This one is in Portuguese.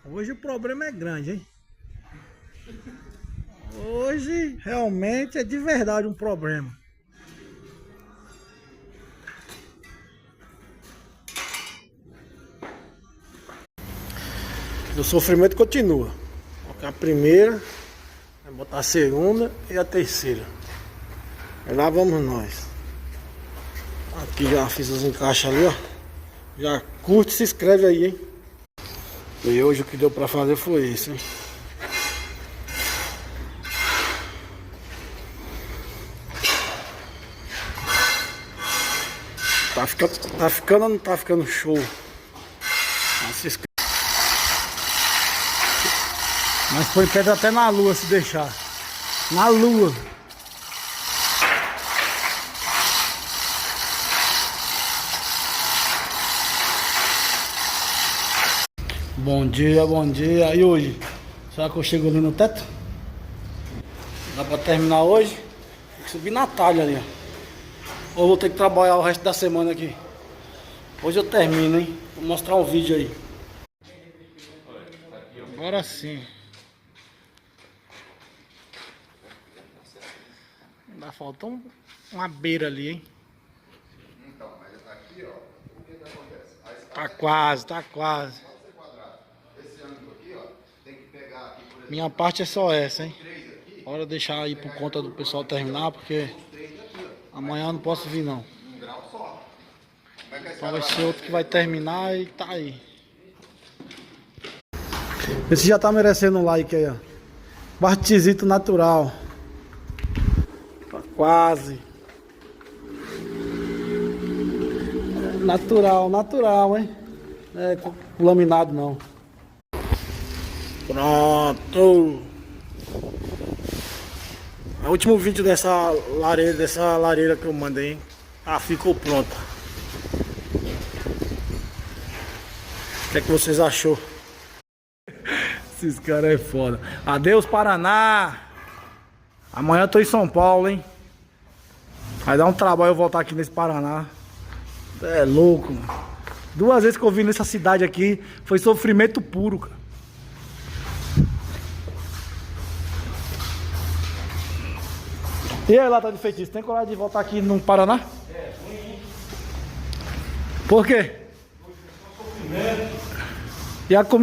Hoje o problema é grande, hein? Hoje realmente é de verdade um problema. O sofrimento continua. Vou colocar a primeira, vai botar a segunda e a terceira. Aí lá vamos nós. Aqui já fiz os encaixes ali, ó. Já curte e se inscreve aí, hein? E hoje o que deu pra fazer foi isso, hein? Tá ficando ou não tá ficando show? Mas põe pedra até na lua se deixar. Na lua. Bom dia, bom dia. E hoje? Será que eu chego ali no teto? Dá pra terminar hoje? Tem que subir na talha ali, ó. Ou vou ter que trabalhar o resto da semana aqui. Hoje eu termino, hein? Vou mostrar um vídeo aí. Agora sim. Ainda falta uma beira ali, hein? Então, mas aqui, ó, o que acontece? Tá quase, tá quase. Esse ângulo aqui, ó, tem que pegar aqui, por exemplo, Minha parte é só essa, hein? 3 aqui, Bora deixar aí por conta do pessoal terminar, porque amanhã eu não posso vir não. um grau só. Então vai ser outro que vai terminar e tá aí. Esse já tá merecendo um like aí, ó. Partizito natural. Tá quase. Natural, natural, hein? Não é laminado não. Pronto. É o último vídeo dessa lareira que eu mandei, hein? Ah, ficou pronta. O que é que vocês achou? Esses caras é foda. Adeus, Paraná. Amanhã eu tô em São Paulo, hein? Vai dar um trabalho eu voltar aqui nesse Paraná. É louco, mano. 2 vezes que eu vim nessa cidade aqui foi sofrimento puro, cara. E aí, Lata de Feitiço, tem coragem de voltar aqui no Paraná? É, ruim. Por quê? E a comida?